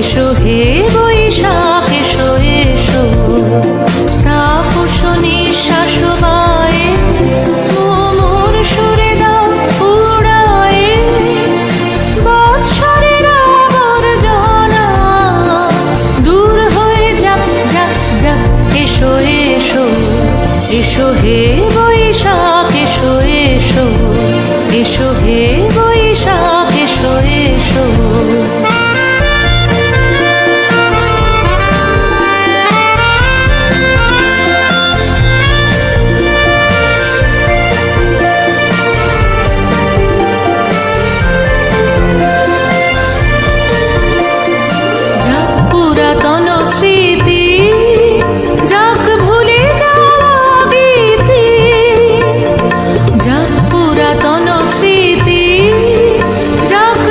এসো হে বৈশাখ এসো এসো, তাপস নিঃশ্বাস বায়ে মোর সুরে দাও উড়ায়ে, বৎসরের আবর্জনা দূর হয়ে যাক যাক যাক। এসো এসো এসো হে